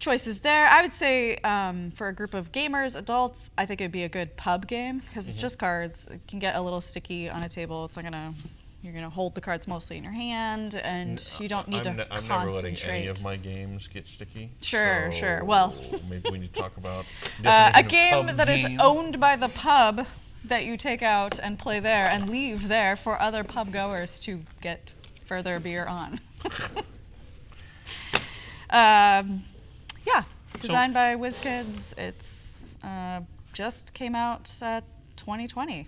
choices there. I would say for a group of gamers, adults, I think it'd be a good pub game because it's just cards. It can get a little sticky on a table. It's not gonna. You're gonna hold the cards mostly in your hand, and you don't need to concentrate. I'm never letting any of my games get sticky. Sure, so sure. Well, maybe we need to talk about a game that is owned by the pub that you take out and play there and leave there for other pub goers to get further beer on. Yeah, designed by WizKids. It's just came out 2020.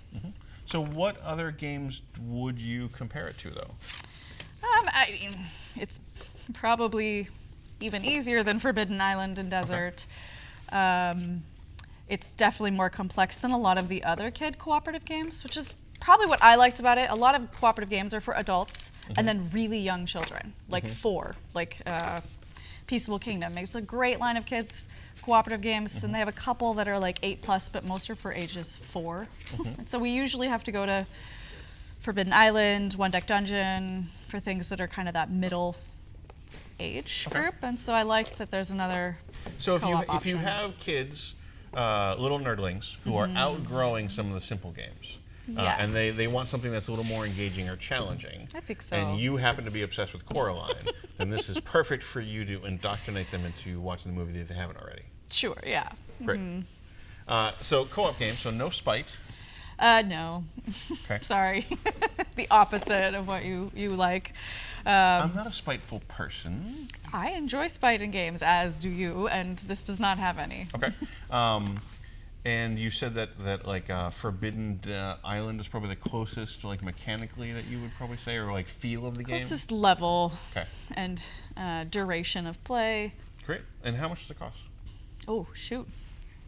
So what other games would you compare it to, though? I mean, it's probably even easier than Forbidden Island and Desert. It's definitely more complex than a lot of the other kid cooperative games, which is probably what I liked about it. A lot of cooperative games are for adults and then really young children, like 4, like Peaceable Kingdom makes a great line of kids cooperative games, and they have a couple that are like 8+, but most are for ages 4. And so we usually have to go to Forbidden Island, One Deck Dungeon for things that are kind of that middle age group. And so I liked that there's another co-op if you have kids, little nerdlings who are outgrowing some of the simple games, and they want something that's a little more engaging or challenging. I think so. And you happen to be obsessed with Coraline, then this is perfect for you to indoctrinate them into watching the movie if they haven't already. Sure, yeah. Great. So co-op game, so no spite. No. Okay. Sorry. The opposite of what you like. I'm not a spiteful person. I enjoy spite in games, as do you, and this does not have any. Okay. And you said that like Forbidden Island is probably the closest to like mechanically that you would probably say, or like feel of the game? Closest level Okay. and duration of play. Great. And how much does it cost? Oh, shoot.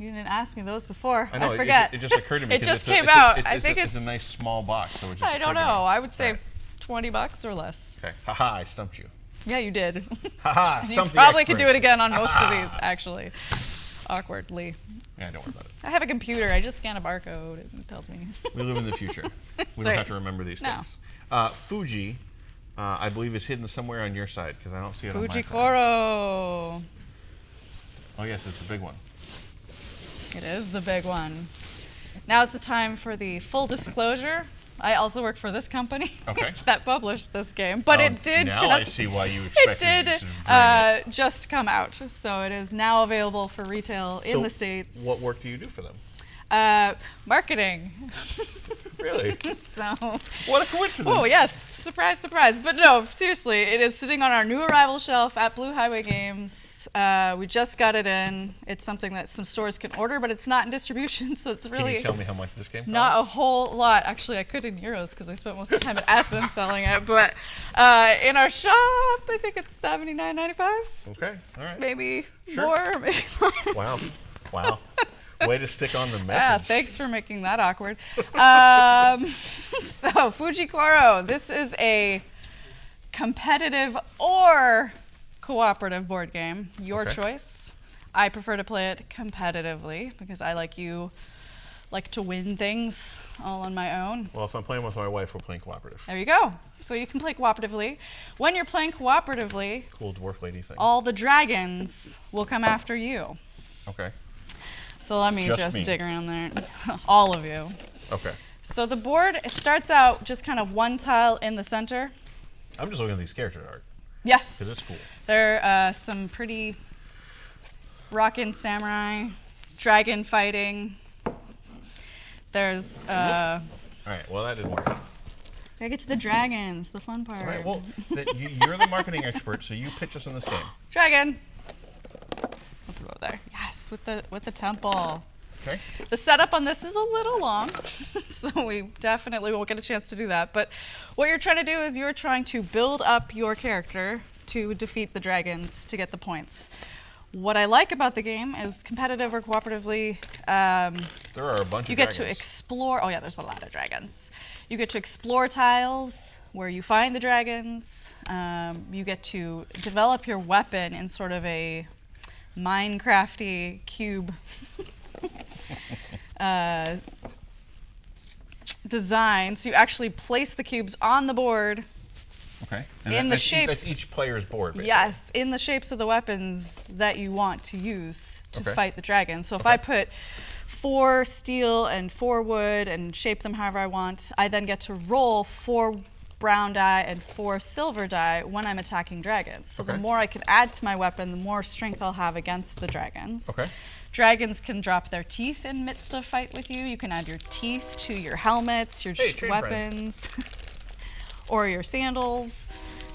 You didn't ask me those before. I know. I forget. It just occurred to me. It just came out. I think it's a nice small box. So it just I don't occurred to me. know. I would say $20 or less. Okay. Haha, I stumped you. Yeah, you did. Haha, You stumped the probably could do expert. it again on most of these, actually. Awkwardly. Yeah, don't worry about it. I have a computer. I just scan a barcode. It tells me. We live in the future. We don't right. have to remember these things. Fuji, I believe, is hidden somewhere on your side because I don't see it on my Fuji side. Koro. Oh, yes, it's the big one. It is the big one. Now's the time for the full disclosure. I also work for this company that published this game, but it did now I see why you expected it did it. just come out, so it is now available for retail in the States. What work do you do for them? Marketing. Really? So. What a coincidence. Oh yes, surprise, surprise. But no, seriously, it is sitting on our new arrival shelf at Blue Highway Games. We just got it in. It's something that some stores can order, but it's not in distribution, so it's really. Can you tell me how much this game costs? Not a whole lot. Actually, I could in euros because I spent most of the time at Essen selling it. But in our shop, I think it's $79.95. Okay, all right. Maybe Sure. more, maybe less. Wow, wow. Way to stick on the message. Yeah, thanks for making that awkward. So, Fuji Koro, this is a competitive or cooperative board game. Your choice. I prefer to play it competitively because I, like you, like to win things all on my own. Well, if I'm playing with my wife, we're playing cooperative. There you go. So you can play cooperatively. When you're playing cooperatively, Cool dwarf lady thing. all the dragons will come after you. Okay. So let me Just just me. dig around there. All of you. Okay. So the board starts out just kind of one tile in the center. I'm just looking at these character art Yes. because it's cool. There are some pretty rockin' samurai, dragon fighting. There's, All right. Well, that didn't work. gotta get to the dragons, the fun part. All right. Well, you're the marketing expert, so you pitch us in this game. Dragon. Let's go there. Yes, with the temple. Okay. The setup on this is a little long, so we definitely won't get a chance to do that. But what you're trying to do is you're trying to build up your character to defeat the dragons to get the points. What I like about the game is competitive or cooperatively. There are a bunch You of get dragons. to explore. Oh yeah, there's a lot of dragons. You get to explore tiles where you find the dragons. You get to develop your weapon in sort of a Minecrafty cube design. So you actually place the cubes on the board. Okay. in the shapes. That's each player's board, basically. Yes, in the shapes of the weapons that you want to use to Okay. fight the dragon. So if I put 4 steel and 4 wood and shape them however I want, I then get to roll 4 brown die and 4 silver die when I'm attacking dragons. So the more I can add to my weapon, the more strength I'll have against the dragons. Okay. Dragons can drop their teeth in midst of fight with you. You can add your teeth to your helmets, your weapons, or your sandals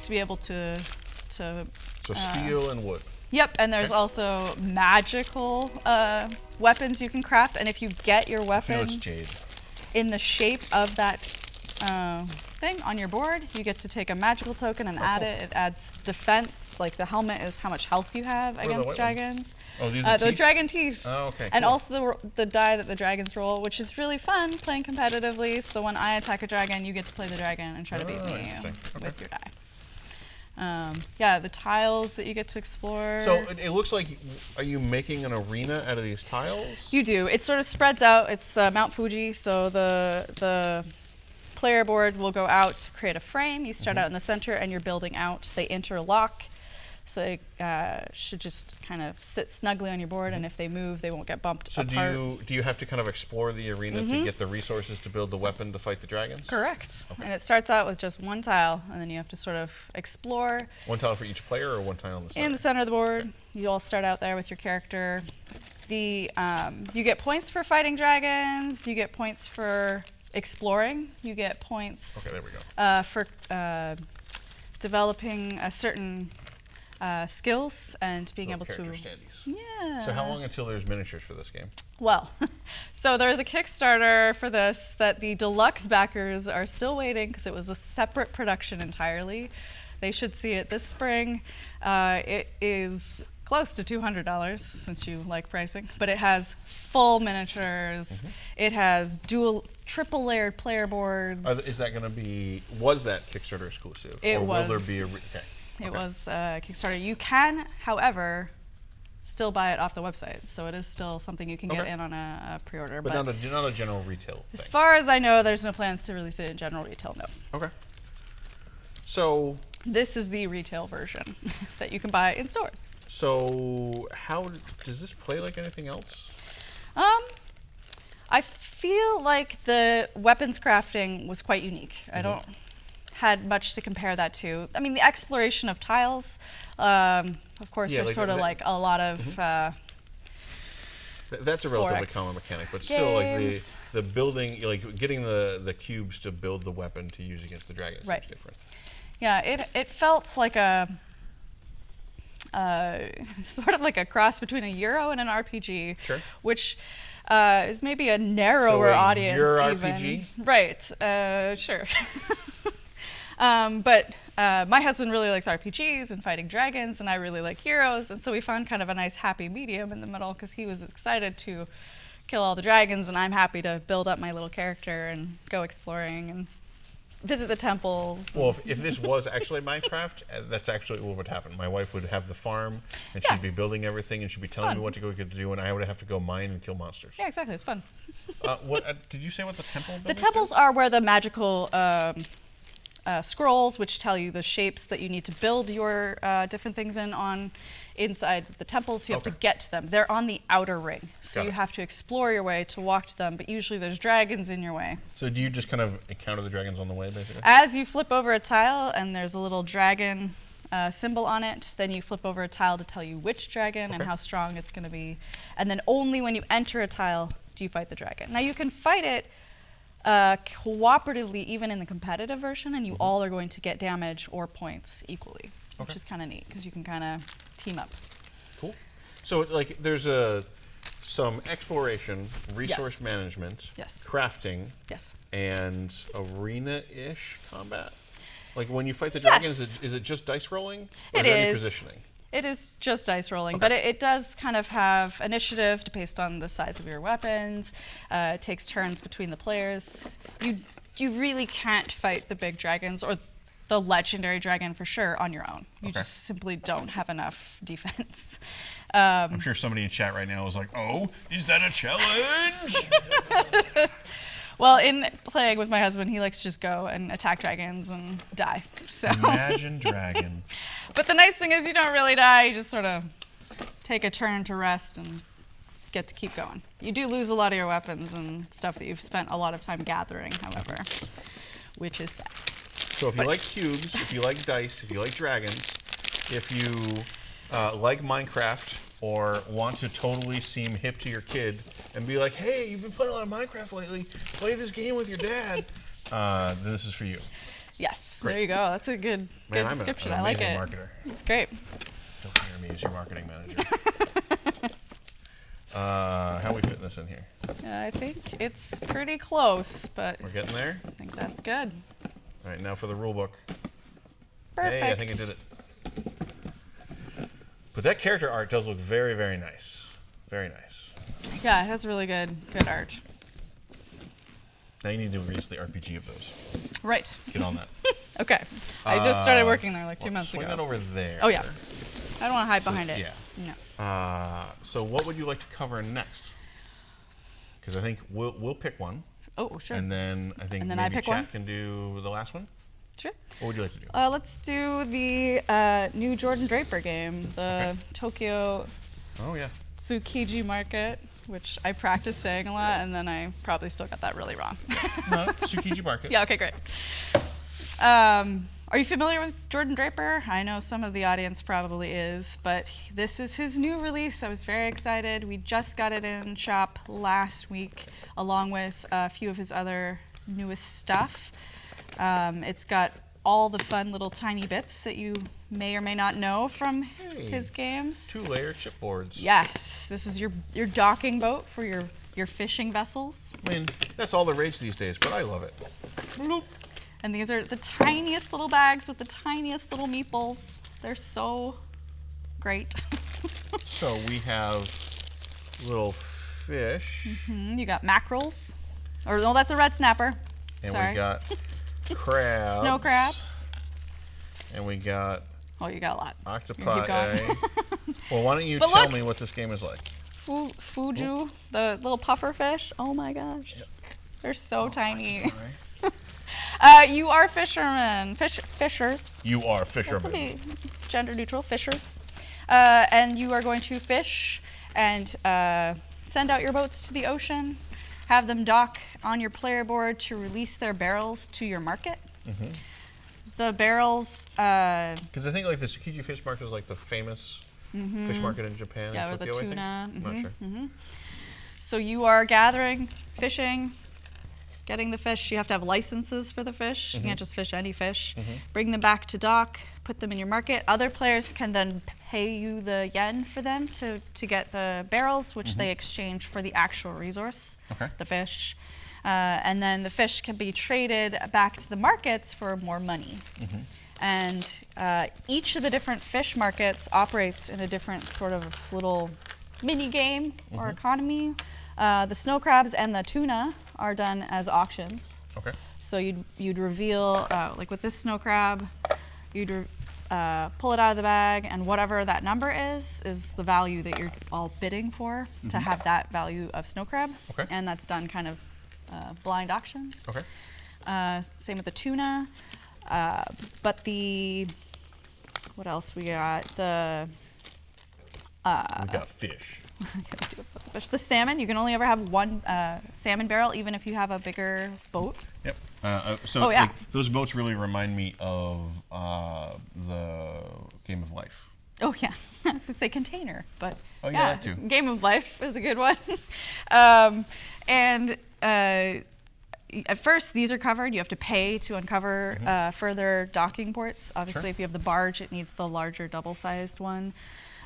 to be able to. So steel and wood. Yep, and there's also magical weapons you can craft, and if you get your weapon it's jade. in the shape of that thing on your board, you get to take a magical token and add it. It adds defense, like the helmet is how much health you have against dragons. Oh, these are the dragon teeth. Oh, okay. And cool. also the die that the dragons roll, which is really fun playing competitively. So when I attack a dragon, you get to play the dragon and try to beat me with your die. Yeah, the tiles that you get to explore. So it looks like, are you making an arena out of these tiles? You do. It sort of spreads out. It's Mount Fuji, so the player board will go out to create a frame. You start out in the center and you're building out. They interlock, so they should just kind of sit snugly on your board, and if they move, they won't get bumped apart. So do you have to kind of explore the arena to get the resources to build the weapon to fight the dragons? Correct. Okay. And it starts out with just 1 tile, and then you have to sort of explore. 1 tile for each player, or 1 tile in the center? In the center of the board. You all start out there with your character. You get points for fighting dragons. You get points for exploring. You get points there we go. for developing a certain skills and being able to. Character standees. Yeah. So how long until there's miniatures for this game? Well, so there is a Kickstarter for this that the deluxe backers are still waiting because it was a separate production entirely. They should see it this spring. It is close to $200 since you like pricing, but it has full miniatures. It has triple layered player boards. Is that going to be, was that Kickstarter exclusive? It or was. Will there be a, It was Kickstarter. You can, however, still buy it off the website, so it is still something you can get in on a pre-order. But not a general retail as thing. far as I know, there's no plans to release it in general retail, no. Okay. So this is the retail version that you can buy in stores. So how does this play like anything else? I feel like the weapons crafting was quite unique. I don't had much to compare that to. I mean, the exploration of tiles, of course, there's sort of like a lot of. That's a relatively common mechanic, but still, like the building, like getting the cubes to build the weapon to use against the dragons is different. Yeah, it felt like a sort of like a cross between a Euro and an RPG, which is maybe a narrower audience. Euro even. RPG? Right, sure. But my husband really likes RPGs and fighting dragons, and I really like Euros, and so we found kind of a nice happy medium in the middle because he was excited to kill all the dragons, and I'm happy to build up my little character and go exploring and visit the temples. Well, if this was actually Minecraft, that's actually what would happen. My wife would have the farm, and she'd be building everything, and she'd be telling me what to go do, and I would have to go mine and kill monsters. Yeah, exactly. It's fun. Did you say what the temple buildings The temples are where the magical scrolls, which tell you the shapes that you need to build your different things inside the temples. You have to get to them. They're on the outer ring, so you have to explore your way to walk to them, but usually there's dragons in your way. So do you just kind of encounter the dragons on the way, basically? As you flip over a tile and there's a little dragon symbol on it, then you flip over a tile to tell you which dragon and how strong it's going to be, and then only when you enter a tile do you fight the dragon. Now you can fight it cooperatively even in the competitive version, and you all are going to get damage or points equally, which is kind of neat because you can kind of team up. Cool. So like there's some exploration, resource management, crafting, and arena-ish combat. Like when you fight the dragons, is it just dice rolling? Or is there any positioning? It is just dice rolling, but it does kind of have initiative based on the size of your weapons. It takes turns between the players. You really can't fight the big dragons or the legendary dragon for sure on your own. You just simply don't have enough defense. I'm sure somebody in chat right now is like, "Oh, is that a challenge?" Well, in playing with my husband, he likes to just go and attack dragons and die. So. Imagine dragon. But the nice thing is you don't really die. You just sort of take a turn to rest and get to keep going. You do lose a lot of your weapons and stuff that you've spent a lot of time gathering, however, which is sad. So if you like cubes, if you like dice, if you like dragons, if you like Minecraft or want to totally seem hip to your kid and be like, hey, you've been playing a lot of Minecraft lately, play this game with your dad, then this is for you. Yes, Great. There you go. That's a good description. I'm I like amazing it. marketer. It's great. Don't hire me as your marketing manager. How are we fitting this in here? I think it's pretty close, but We're getting there? I think that's good. All right, now for the rule book. Perfect. Hey, I think I did it. But that character art does look very, very nice. Very nice. Yeah, it has really good art. Now you need to release the RPG of those. Right. Get on that. Okay. I just started working there like 2 months swing ago. that over there. Oh, yeah. I don't want to hide behind it. Yeah. No. So what would you like to cover next? Because I think we'll pick one. Oh, sure. And then I think And then maybe I pick chat one? can do the last one. Sure. What would you like to do? Let's do the new Jordan Draper game, the Tokyo Oh, yeah. Tsukiji Market, which I practice saying a lot, and then I probably still got that really wrong. No, Tsukiji Market. Yeah, okay, great. Are you familiar with Jordan Draper? I know some of the audience probably is, but this is his new release. I was very excited. We just got it in shop last week, along with a few of his other newest stuff. It's got all the fun little tiny bits that you may or may not know from his games. 2-layer chipboards. Yes, this is your docking boat for your fishing vessels. I mean, that's all the rage these days, but I love it. Bloop. And these are the tiniest little bags with the tiniest little meeples. They're so great. So we have little fish. You got mackerels. Or no, that's a red snapper. And Sorry. we got crabs. Snow crabs. And we got Oh, you got a lot. octopi. Keep going. Well, why don't you But tell look. me what this game is like? Fuju, the little puffer fish. Oh my gosh. Yep. They're so tiny. Octopi. You are fishermen. Fishers. You are To fishermen. be gender neutral, fishers. And you are going to fish and send out your boats to the ocean, have them dock on your player board to release their barrels to your market. The barrels, Because I think like the Tsukiji Fish Market is like the famous fish market in Japan. yeah, in with the Tokyo, I think. tuna. I'm not sure. So you are gathering, fishing, getting the fish. You have to have licenses for the fish. You can't just fish any fish. Bring them back to dock, put them in your market. Other players can then pay you the yen for them to get the barrels, which they exchange for the actual resource, the fish. And then the fish can be traded back to the markets for more money. And each of the different fish markets operates in a different sort of little mini game or economy. The snow crabs and the tuna are done as auctions. Okay. So you'd reveal, like with this snow crab, you'd pull it out of the bag, and whatever that number is the value that you're all bidding for to have that value of snow crab. Okay. And that's done kind of blind auctions. Okay. Same with the tuna. But what else we got? We got fish. The salmon, you can only ever have one salmon barrel, even if you have a bigger boat. Yep. Oh, yeah. Like, those boats really remind me of the Game of Life. Oh, yeah. I was going to say container, but Oh, yeah, that too. Game of Life is a good one. At first, these are covered. You have to pay to uncover further docking ports. Obviously, if you have the barge, it needs the larger double-sized one.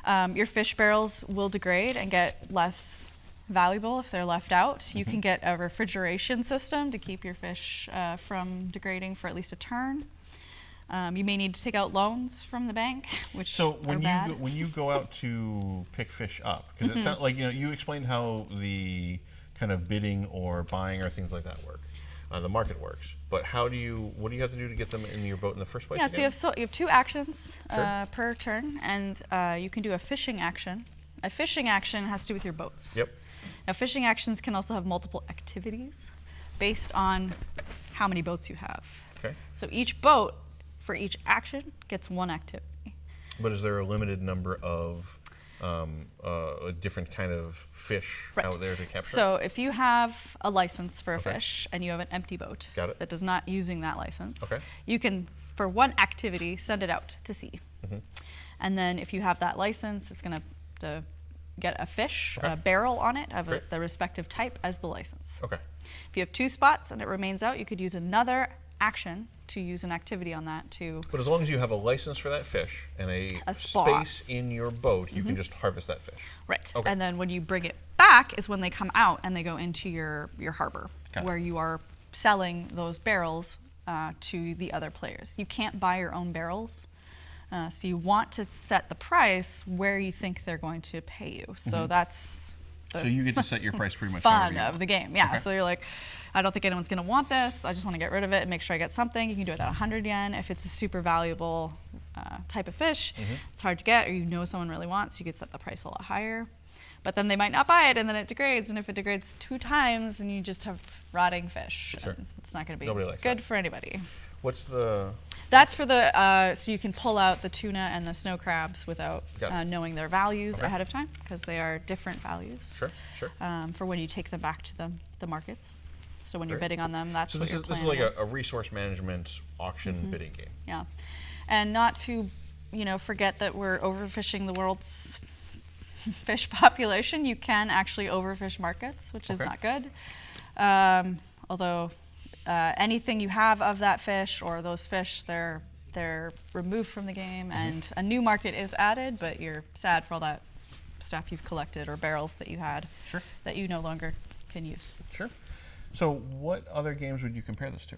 Your fish barrels will degrade and get less valuable if they're left out. You can get a refrigeration system to keep your fish from degrading for at least a turn. You may need to take out loans from the bank, which So are bad. when you go out to pick fish up, because it sounds like you explained how the kind of bidding or buying or things like that work. The market works, but what do you have to do to get them in your boat in the first place? Yeah, so you have 2 actions Sure. per turn, and you can do a fishing action. A fishing action has to do with your boats. Yep. Now, fishing actions can also have multiple activities. based on how many boats you have. Okay. So each boat, for each action, gets one activity. But is there a limited number of a different kind of fish out there to capture? So if you have a license for a fish and you have an empty boat that does not using that license, you can, for one activity, send it out to sea. And then if you have that license, it's going to get a fish, a barrel on it of the respective type as the license. If you have 2 spots and it remains out, you could use another action to use an activity on that to... But as long as you have a license for that fish and a space in your boat, you can just harvest that fish. Right. And then when you bring it back is when they come out and they go into your harbor, where you are selling those barrels to the other players. You can't buy your own barrels. So you want to set the price where you think they're going to pay you. So that's the so you get to set your price pretty much fun of the game. Yeah. So you're like, I don't think anyone's going to want this. I just want to get rid of it and make sure I get something. You can do it at 100 yen. If it's a super valuable type of fish, it's hard to get, or you know someone really wants, you could set the price a lot higher. But then they might not buy it, and then it degrades. And if it degrades 2 times, then you just have rotting fish. And it's not going to be good for anybody. What's the... That's for the, so you can pull out the tuna and the snow crabs without knowing their values ahead of time, because they are different values. For when you take them back to the markets. So when you're bidding on them, that's what you're planning. So this is like a resource management auction bidding game. Yeah. And not to, forget that we're overfishing the world's fish population. You can actually overfish markets, which is not good. Although anything you have of that fish or those fish, they're removed from the game, and a new market is added, but you're sad for all that stuff you've collected or barrels that you had that you no longer can use. So what other games would you compare this to?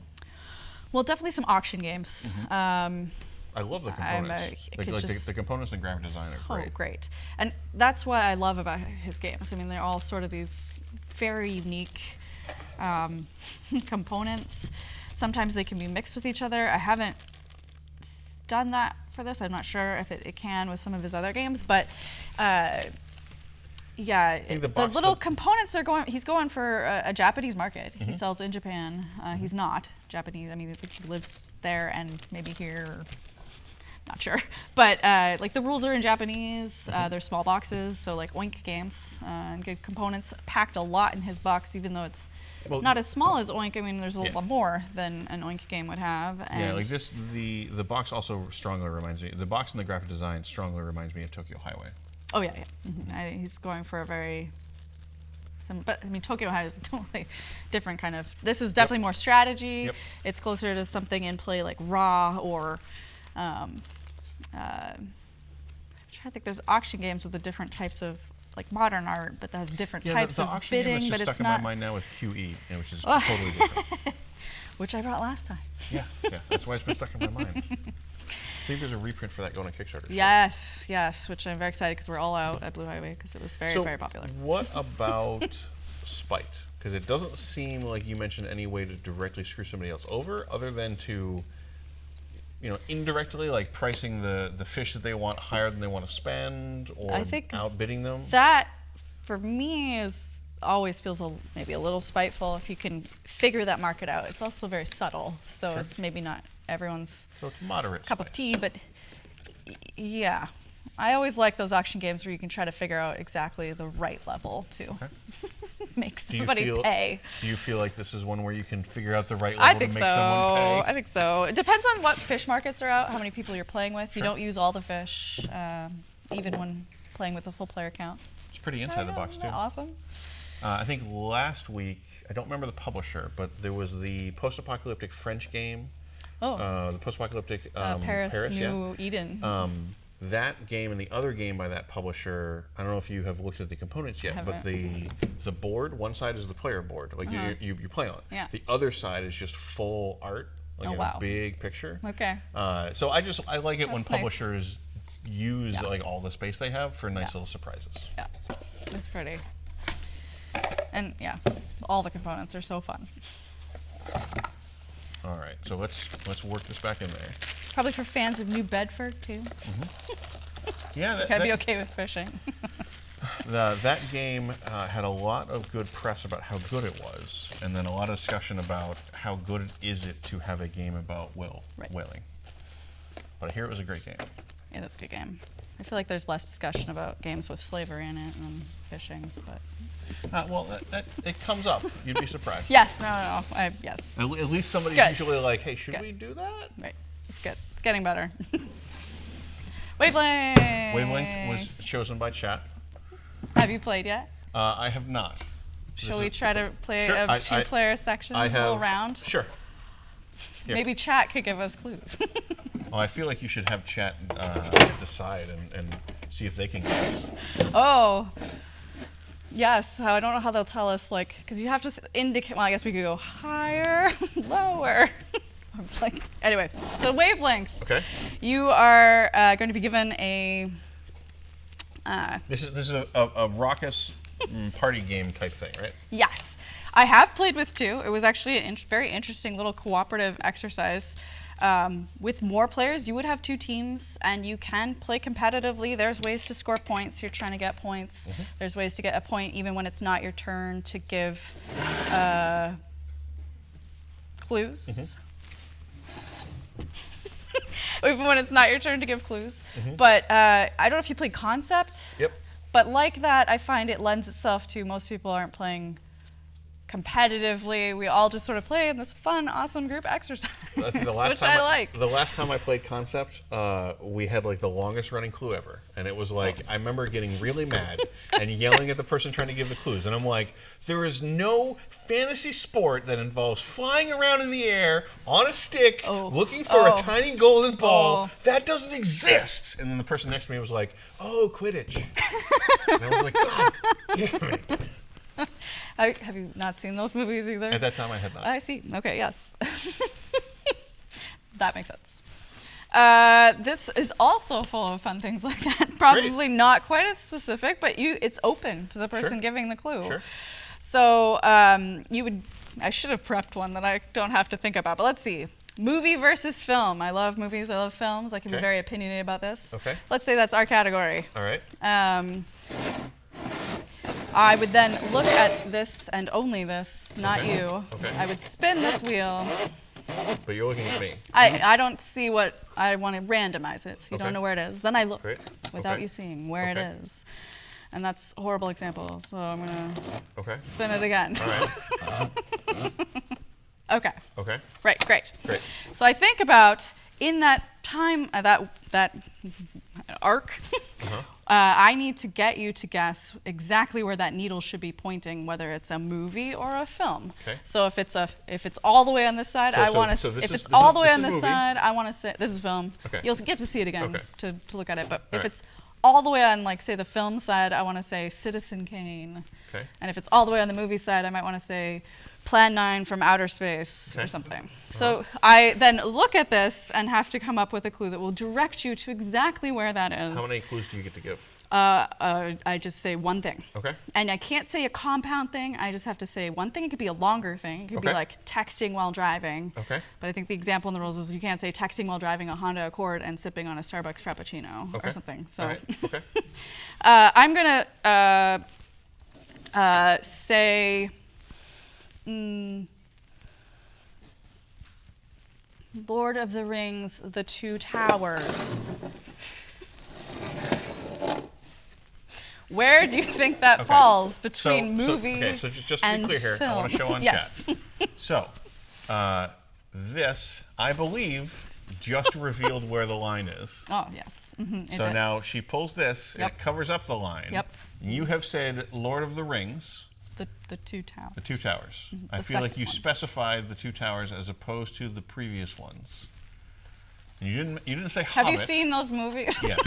Well, definitely some auction games. I love the components. The components and graphic design are great. And that's what I love about his games. I mean, they're all sort of these very unique components. Sometimes they can be mixed with each other. I haven't done that for this. I'm not sure if it can with some of his other games, but yeah, the little components are going. He's going for a Japanese market. He sells in Japan. He's not Japanese. I mean, I think he lives there and maybe here. Not sure, but like the rules are in Japanese. They're small boxes, so like Oink games and good components packed a lot in his box, even though it's not as small as Oink. I mean, there's a lot more than an Oink game would have. And yeah, like this, the box also strongly reminds me. The box and the graphic design strongly reminds me of Tokyo Highway. Oh yeah. He's going for a very, but I mean Tokyo Highway is a totally different kind of. This is definitely more strategy. It's closer to something in play like Raw or. I'm trying to think. There's auction games with the different types of like modern art, but that has different types of bidding. Game that's just stuck in my mind now is QE, which is totally different. Which I brought last time. Yeah, that's why it's been stuck in my mind. I think there's a reprint for that going on Kickstarter. Yes, which I'm very excited because we're all out at Blue Highway because it was very popular. What about Spite? Because it doesn't seem like you mentioned any way to directly screw somebody else over, other than to, indirectly, like pricing the fish that they want higher than they want to spend, or outbidding them. That, for me, always feels maybe a little spiteful if you can figure that market out. It's also very subtle, so it's maybe not everyone's it's moderate cup of tea, but yeah. I always like those auction games where you can try to figure out exactly the right level to make somebody pay. Do you feel like this is one where you can figure out the right level to make someone pay? I think so. It depends on what fish markets are out, how many people you're playing with. You don't use all the fish, even when playing with a full player count. It's pretty inside the box, too. Awesome. I think last week, I don't remember the publisher, but there was the post-apocalyptic French game. The post-apocalyptic Paris, New Eden. That game and the other game by that publisher, I don't know if you have looked at the components yet, but the board, one side is the player board, like you play on. Yeah. The other side is just full art, like a big picture. Okay. So I like it when publishers use like all the space they have for nice little surprises. Yeah, it's pretty. And yeah, all the components are so fun. All right, so let's work this back in there. Probably for fans of New Bedford too. Yeah, gotta be okay with fishing. That game had a lot of good press about how good it was, and then a lot of discussion about how good is it to have a game about whaling. But I hear it was a great game. Yeah, that's a good game. I feel like there's less discussion about games with slavery in it than fishing, but. Well, it comes up. You'd be surprised. Yes, no. Yes. At least somebody's usually like, hey, should we do that? Right. It's good. It's getting better. Wavelength. Wavelength was chosen by chat. Have you played yet? I have not. Shall we try to play Sure, a two-player section, a little round? Sure. Yeah. Maybe chat could give us clues. Well, I feel like you should have chat decide and see if they can guess. Oh. Yes, I don't know how they'll tell us, like, because you have to indicate, well, I guess we could go higher, lower. Anyway, so Wavelength. Okay. You are going to be given a... This is a raucous party game type thing, right? Yes. I have played with two. It was actually a very interesting little cooperative exercise. With more players, you would have two teams, and you can play competitively. There's ways to score points. You're trying to get points. Mm-hmm. There's ways to get a point even when it's not your turn to give clues. Mm-hmm. Even when it's not your turn to give clues. Mm-hmm. But I don't know if you played Concept. Yep. But like that, I find it lends itself to most people aren't playing competitively. We all just sort of play in this fun, awesome group exercise, which I like. The last time I played Concept, we had like the longest running clue ever. And it was like, I remember getting really mad and yelling at the person trying to give the clues. And I'm like, there is no fantasy sport that involves flying around in the air on a stick, looking for a tiny golden ball. That doesn't exist. And then the person next to me was like, oh, Quidditch. And I was like, God damn it. Have you not seen those movies either? At that time, I had not. I see. Okay, yes. That makes sense. This is also full of fun things like that. Probably not quite as specific, but it's open to the person giving the clue. Sure. So I should have prepped one that I don't have to think about, but let's see. Movie versus film. I love movies. I love films. I can be very opinionated about this. Okay. Let's say that's our category. All right. I would then look at this and only this, not you. Okay. I would spin this wheel. But you're looking at me. I don't see what I want to randomize it, so you don't know where it is. Then I look without you seeing where it is. And that's a horrible example, so I'm going to spin it again. All right. Okay. Okay. Right, great. So I think about in that time, that arc, I need to get you to guess exactly where that needle should be pointing, whether it's a movie or a film. Okay. So if it's all the way on this side, I want to. If it's all the way on this side, I want to say this is film. Okay. You'll get to see it again to look at it. But if it's all the way on, like say the film side, I want to say Citizen Kane. Okay. And if it's all the way on the movie side, I might want to say Plan 9 from Outer Space or something. So I then look at this and have to come up with a clue that will direct you to exactly where that is. How many clues do you get to give? I just say one thing. Okay. And I can't say a compound thing. I just have to say one thing. It could be a longer thing. It could be like texting while driving. Okay. But I think the example in the rules is you can't say texting while driving a Honda Accord and sipping on a Starbucks Frappuccino or something. So okay. I'm going to say... Lord of the Rings, The Two Towers. Where do you think that falls between movie and film? So just to be clear here, I want to show on chat. So, this, I believe, just revealed where the line is. Oh, yes. Mm-hmm, so now she pulls this, and it covers up the line. Yep. You have said Lord of the Rings. The Two Towers. The Two Towers. Mm-hmm. I feel like you specified the Two Towers as opposed to the previous ones. You didn't say Hobbit. Have you seen those movies? Yes.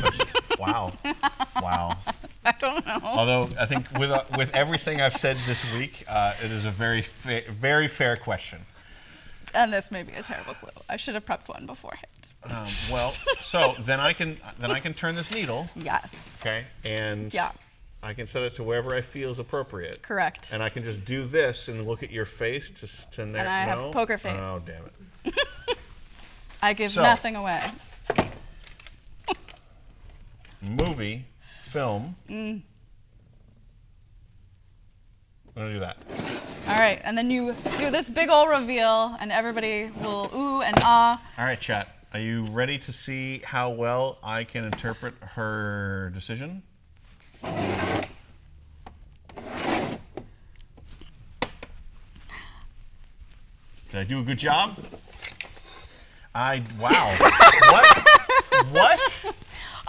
Wow. I don't know. Although I think with everything I've said this week, it is a very fair question. And this may be a terrible clue. I should have prepped one beforehand. Well, so then I can turn this needle. Yes. Okay. And I can set it to wherever I feel is appropriate. Correct. And I can just do this and look at your face to know. And I have a poker face. Oh, damn it. I give nothing away. Movie, film, I'm gonna do that. All right, and then you do this big old reveal, and everybody will ooh and ah. All right, chat. Are you ready to see how well I can interpret her decision? Did I do a good job? Wow. What?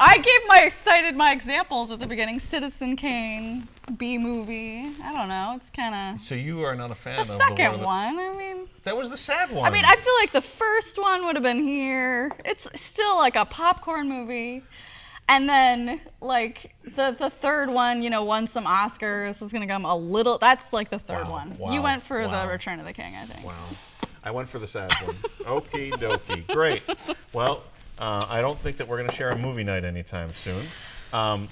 I cited my examples at the beginning. Citizen Kane, B movie. I don't know. It's kind of. So you are not a fan The of second one. I mean. That was the sad one. I mean, I feel like the first one would have been here. It's still like a popcorn movie. And then, like, the third one, won some Oscars. It's going to come a little. That's like the third one. Wow, you went for wow. the Return of the King, I think. Wow. I went for the sad one. Okie dokie. Great. Well, I don't think that we're going to share a movie night anytime soon. But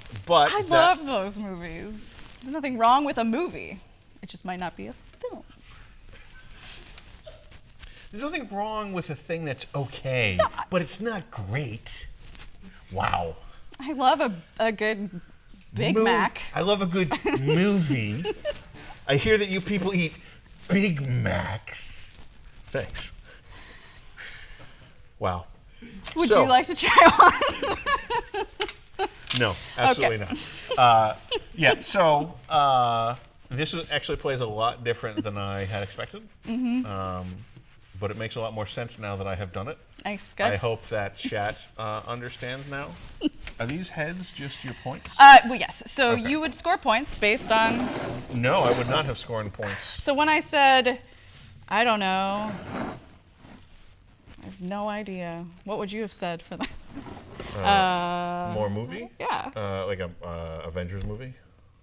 I love those movies. There's nothing wrong with a movie. It just might not be a film. There's nothing wrong with a thing that's okay, but it's not great. Wow. I love a good Big Mac. I love a good movie. I hear that you people eat Big Macs. Thanks. Wow. Would you like to try one? No, absolutely not. Yeah, so this actually plays a lot different than I had expected. But it makes a lot more sense now that I have done it. Nice, good. I hope that chat understands now. Are these heads just your points? Well, yes. So you would score points based on. No, I would not have scored points. So when I said, I don't know, I have no idea. What would you have said for that? More movie? Yeah. Like a Avengers movie?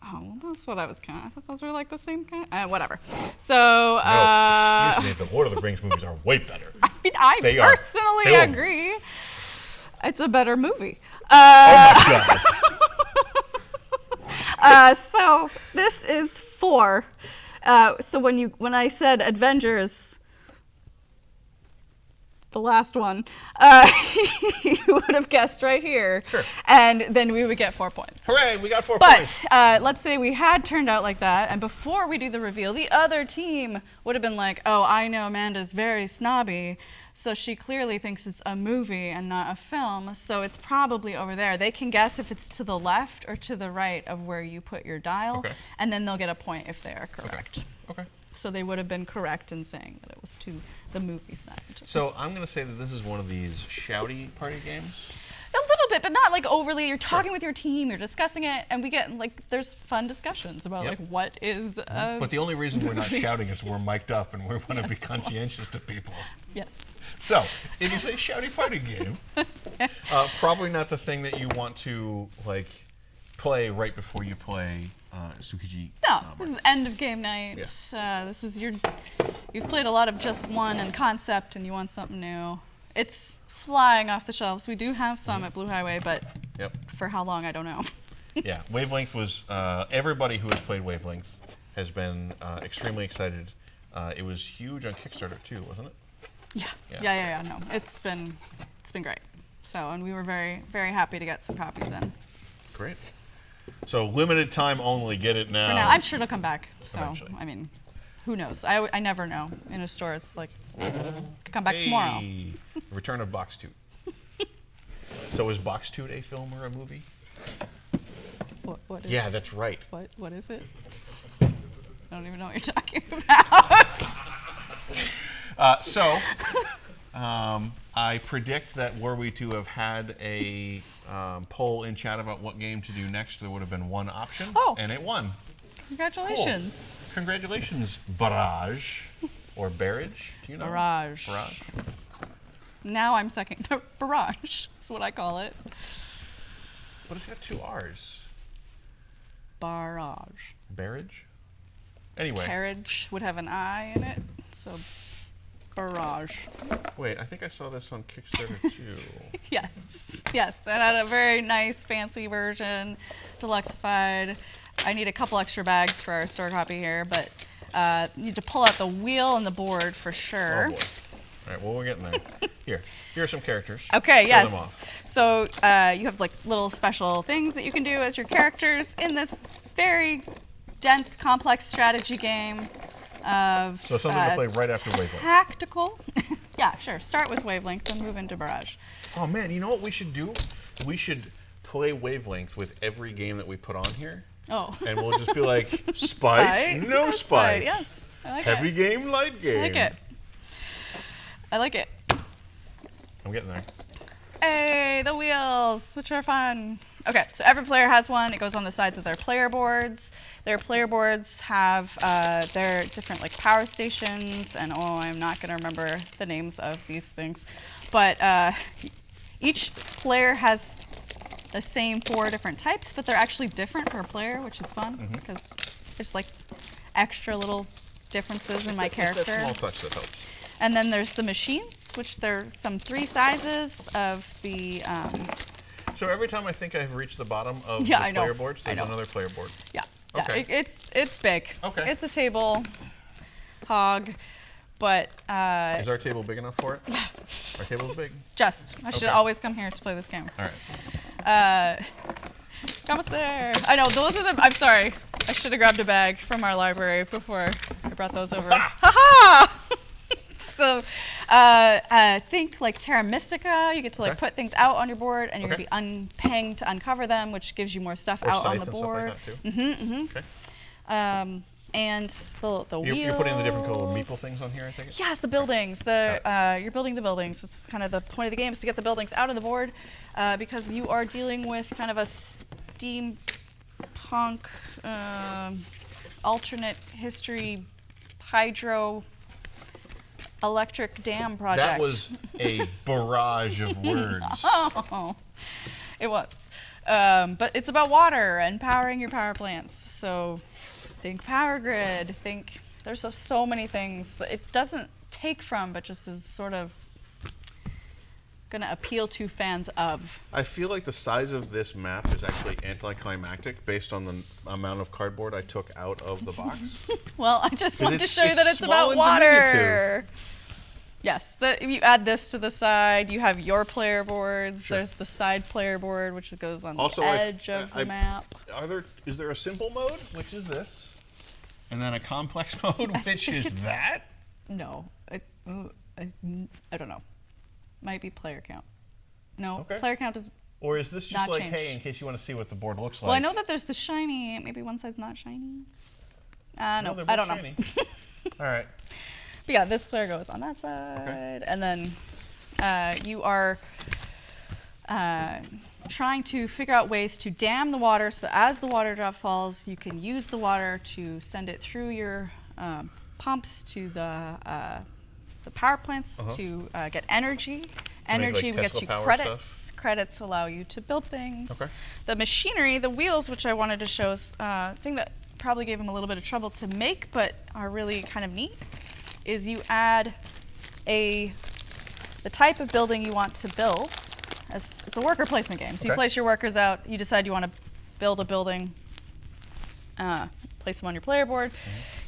Oh, well, that's what I was kind of. I thought those were like the same kind. Whatever. So. No, excuse me. The Lord of the Rings movies are way better. I mean, I They are personally films. agree. It's a better movie. Oh my God. So this is 4. So when I said Avengers, the last one, you would have guessed right here. Sure. And then we would get 4 points. Hooray, we got 4 points. But let's say we had turned out like that, and before we do the reveal, the other team would have been like, oh, I know Amanda's very snobby, so she clearly thinks it's a movie and not a film, so it's probably over there. They can guess if it's to the left or to the right of where you put your dial, and then they'll get a point if they are correct. Okay. So they would have been correct in saying that it was to the movie side. So I'm going to say that this is one of these shouty party games. A little bit, but not like overly. You're talking with your team, you're discussing it, and we get like there's fun discussions about like what is. But the only reason we're not shouting is we're mic'd up and we want to be conscientious to people. Yes. So it is a shouty party game. Probably not the thing that you want to like play right before you play Tsukiji. No, Market. this is end of game night. Yeah. This is you've played a lot of just one and concept, and you want something new. It's flying off the shelves. We do have some at Blue Highway, but for how long, I don't know. Yeah, Wavelength was, everybody who has played Wavelength has been extremely excited. It was huge on Kickstarter too, wasn't it? Yeah. No, it's been great. So, and we were very, very happy to get some copies in. Great. So limited time only. Get it now. For now, I'm sure it'll come back. So, Eventually. I mean, who knows? I never know. In a store, it's like, could come back tomorrow. Return of Box Toot. So is Box Toot a film or a movie? What is Yeah, that's right. What is it? I don't even know what you're talking about. I predict that were we to have had a poll in chat about what game to do next, there would have been one option, and it won. Congratulations. Cool. Congratulations, Barrage. Or Barrage? Do you know? Barrage. Barrage. Now I'm second. Barrage. That's what I call it. But it's got 2 R's. Barrage. Barrage? Anyway. Carriage would have an I in it, so Barrage. Wait, I think I saw this on Kickstarter too. Yes, and I had a very nice, fancy version, deluxeified. I need a couple extra bags for our store copy here, but need to pull out the wheel and the board for sure. Oh boy. All right, well, we're getting there. Here are some characters. Okay, Show yes. them off. So you have like little special things that you can do as your characters in this very dense, complex strategy game of So something to play right after Wavelength. Tactical. Yeah, sure. Start with Wavelength, then move into Barrage. Oh man, you know what we should do? We should play Wavelength with every game that we put on here. Oh. And we'll just be like, spice, no spice. Yes, I like Heavy it. game, light game. I like it. I like it. I'm getting there. Hey, the wheels, which are fun. Okay, so every player has one. It goes on the sides of their player boards. Their player boards have their different like power stations, and I'm not going to remember the names of these things. But each player has the same 4 different types, but they're actually different per player, which is fun because there's like extra little differences in my character. It's that small touch that helps. And then there's the machines, which there are some 3 sizes of the. So every time I think I've reached the bottom of the player boards, there's another player board. Yeah. Okay. Yeah, it's big. Okay. It's a table hog, but. Is our table big enough for it? Yeah. Our table's big. I should always come here to play this game. All right. Almost there. I know, those are the. I'm sorry. I should have grabbed a bag from our library before I brought those over. Ha-ha! So think like Terra Mystica. You get to like put things out on your board, and you're going to be paying to uncover them, which gives you more stuff out on the board. Or stuff like that too. Okay. And the wheels. You're putting the different little meeple things on here, I take it? Yes, the buildings. You're building the buildings. It's kind of the point of the game is to get the buildings out of the board because you are dealing with kind of a steampunk alternate history hydro electric dam project. That was a barrage of words. Oh, it was. But it's about water and powering your power plants. So think power grid, think there's so many things that it doesn't take from, but just is sort of going to appeal to fans of. I feel like the size of this map is actually anticlimactic based on the amount of cardboard I took out of the box. Well, I just wanted to show you that it's small about and water. diminutive. Yes, you add this to the side. You have your player boards. Sure. There's the side player board, which goes on Also, the edge of the map. Is there a simple mode, which is this, and then a complex mode, which is that? No, I don't know. Might be player count. No, Okay. player count is. Or is this just Not like, changed. hey, in case you want to see what the board looks like? Well, I know that there's the shiny. Maybe one side's not shiny. No, they're I both don't shiny. know. All right. But yeah, this player goes on that side, and then you are trying to figure out ways to dam the water so that as the water drop falls, you can use the water to send it through your pumps to the power plants to get energy. Energy like will get Tesla you power credits. stuff? Credits allow you to build things. Okay. The machinery, the wheels, which I wanted to show, is a thing that probably gave them a little bit of trouble to make, but are really kind of neat, is you add the type of building you want to build. It's a worker placement game. So you place your workers out, you decide you want to build a building, place them on your player board.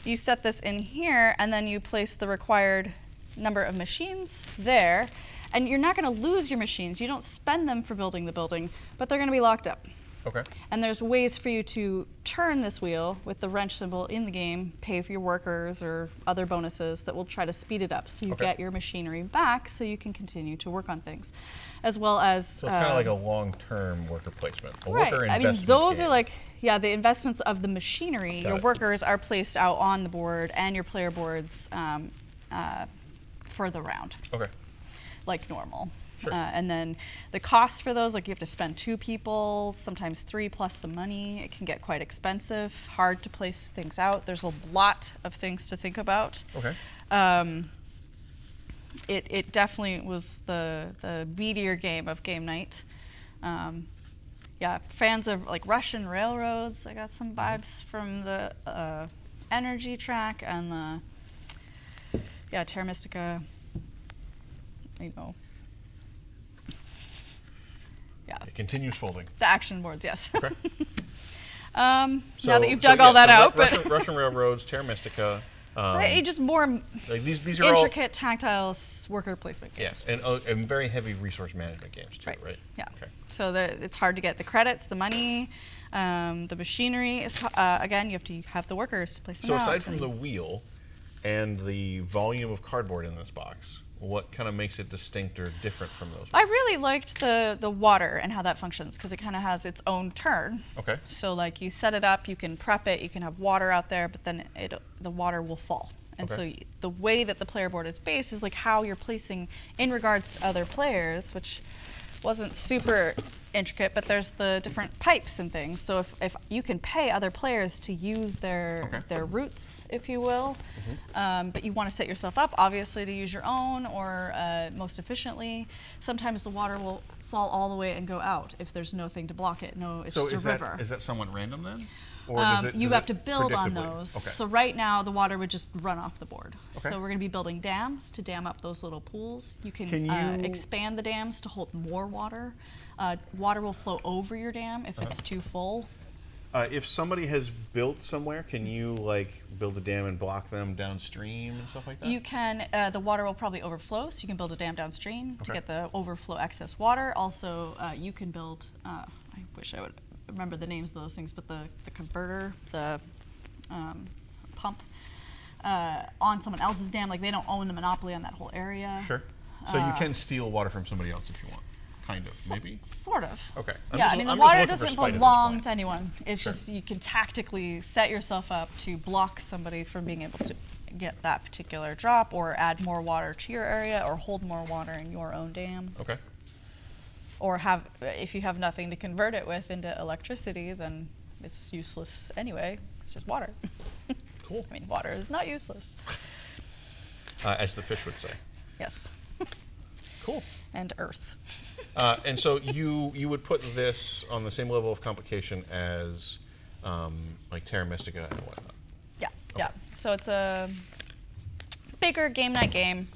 You set this in here, and then you place the required number of machines there. And you're not going to lose your machines. You don't spend them for building the building, but they're going to be locked up. Okay. And there's ways for you to turn this wheel with the wrench symbol in the game, pay for your workers or other bonuses that will try to speed it up so you get your machinery back so you can continue to work on things. As well as... So it's kind of like a long-term worker placement, a right. worker I investment mean, those game. are like, yeah, the investments of the machinery. Got your it. workers are placed out on the board and your player boards for the round. Okay. Like normal. Sure. And then the costs for those, like you have to spend 2 people, sometimes 3 plus some money. It can get quite expensive, hard to place things out. There's a lot of things to think about. Okay. It definitely was the meatier game of game night. Yeah, fans of like Russian railroads. I got some vibes from the energy track and the Terra Mystica. You know. Yeah. It continues folding. The action boards, yes. Okay. Now that you've dug all that out, but Russian railroads, Terra Mystica, Just more Like these are intricate, tactile worker placement games. Yes, and very heavy resource management games too, right? Yeah. Okay. So it's hard to get the credits, the money, the machinery. Is, again, you have to have the workers to place them out. So aside from the wheel and the volume of cardboard in this box, what kind of makes it distinct or different from those? I really liked the water and how that functions because it kind of has its own turn. Okay. So like you set it up, you can prep it, you can have water out there, but then the water will fall. And Okay. so the way that the player board is based is like how you're placing in regards to other players, which wasn't super intricate, but there's the different pipes and things. So if you can pay other players to use their routes, if you will, but you want to set yourself up, obviously, to use your own or most efficiently, sometimes the water will fall all the way and go out if there's nothing to block it. No, it's just a river. Is that somewhat random then? Or You have to build on predictably? those. Okay. So right now, the water would just run off the board. Okay. So we're going to be building dams to dam up those little pools. You can, Can you- expand the dams to hold more water. Water will flow over your dam if it's too full. If somebody has built somewhere, can you like build a dam and block them downstream and stuff like that? You can, the water will probably overflow, so you can build a dam downstream to Okay. get the overflow excess water. Also, you can build, I wish I would remember the names of those things, but the converter, the pump on someone else's dam, like they don't own the monopoly on that whole area. Sure. So you can steal water from somebody else if you want. Kind of, maybe? Sort of. Okay. Yeah, I'm the just water looking for doesn't spite at this belong point. to anyone. It's Sure. just you can tactically set yourself up to block somebody from being able to get that particular drop or add more water to your area or hold more water in your own dam. Okay. Or if you have nothing to convert it with into electricity, then it's useless anyway. It's just water. Cool. I mean, water is not useless. As the fish would say. Yes. Cool. And earth. And so you would put this on the same level of complication as like Terra Mystica and whatnot. Yeah, yeah. So it's a bigger game night game.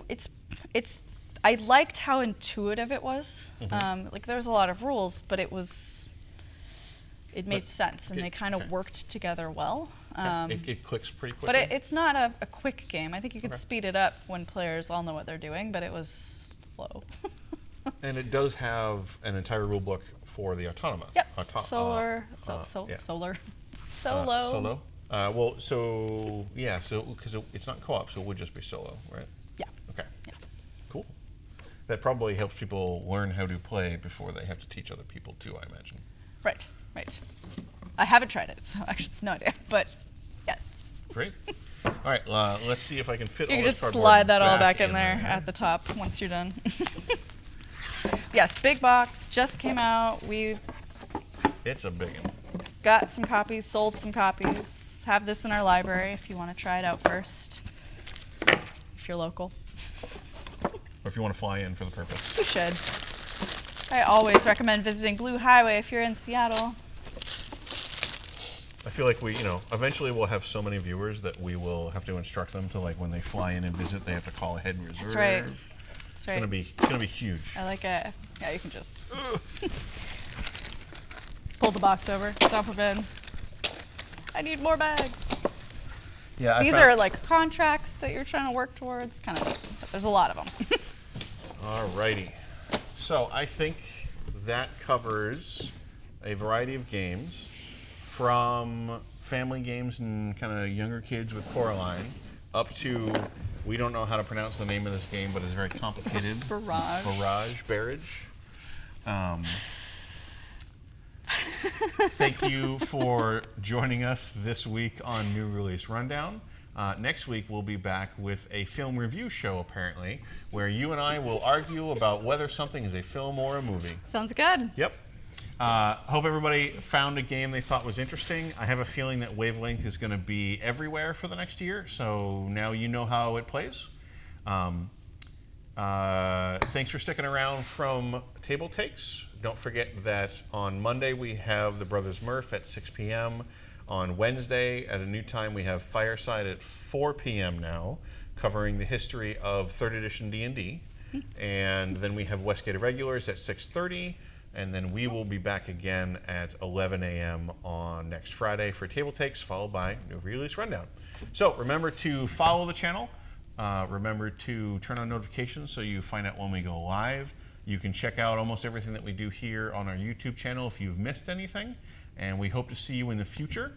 It's. I liked how intuitive it was. Like there was a lot of rules, but it made sense, and they kind of worked together well. It clicks pretty quickly. But it's not a quick game. I think you could speed it up when players all know what they're doing, but it was slow. And it does have an entire rule book for the Autonoma. Yep. Solo. Because it's not co-op, so it would just be solo, right? Yeah. Okay. Yeah. Cool. That probably helps people learn how to play before they have to teach other people too, I imagine. Right. I haven't tried it, so actually no idea, but yes. Great. All right, let's see if I can fit You all can this just cardboard slide that all back in there there. at the top once you're done. Yes, big box, just came out. We It's a big one. got some copies, sold some copies. Have this in our library if you want to try it out first, if you're local. Or if you want to fly in for the purpose. You should. I always recommend visiting Blue Highway if you're in Seattle. I feel like eventually we'll have so many viewers that we will have to instruct them to, like, when they fly in and visit, they have to call ahead and reserve. That's right. It's gonna be huge. I like it. Yeah, you can just pull the box over, dump them in. I need more bags. Yeah. These are like contracts that you're trying to work towards. Kind of neat, but there's a lot of them. Alrighty. So I think that covers a variety of games, from family games and kind of younger kids with Coraline, up to, we don't know how to pronounce the name of this game, but it's very complicated. Barrage. Thank you for joining us this week on New Release Rundown. Next week we'll be back with a film review show, apparently, where you and I will argue about whether something is a film or a movie. Sounds good. Yep. Hope everybody found a game they thought was interesting. I have a feeling that Wavelength is going to be everywhere for the next year, so now you know how it plays. Thanks for sticking around from Table Takes. Don't forget that on Monday we have the Brothers Murph at 6 p.m. On Wednesday at a new time we have Fireside at 4 p.m. now, covering the history of 3rd edition D&D. And then we have Westgate Irregulars at 6:30. And then we will be back again at 11 a.m. on next Friday for Table Takes, followed by New Release Rundown. So remember to follow the channel. Remember to turn on notifications so you find out when we go live. You can check out almost everything that we do here on our YouTube channel if you've missed anything. And we hope to see you in the future.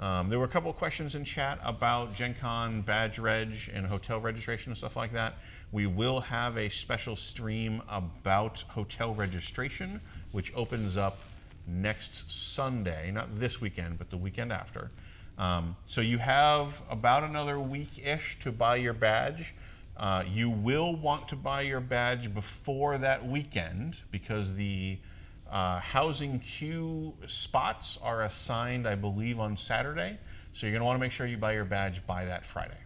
There were a couple of questions in chat about Gen Con, badge reg, and hotel registration and stuff like that. We will have a special stream about hotel registration, which opens up next Sunday, not this weekend, but the weekend after. So you have about another week-ish to buy your badge. You will want to buy your badge before that weekend because the housing queue spots are assigned, I believe, on Saturday. So you're going to want to make sure you buy your badge by that Friday.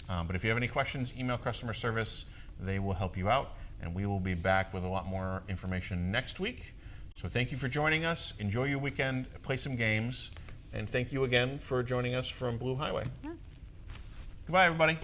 But if you have any questions, email customer service. They will help you out. And we will be back with a lot more information next week. So thank you for joining us. Enjoy your weekend. Play some games. And thank you again for joining us from Blue Highway. Yeah. Goodbye, everybody.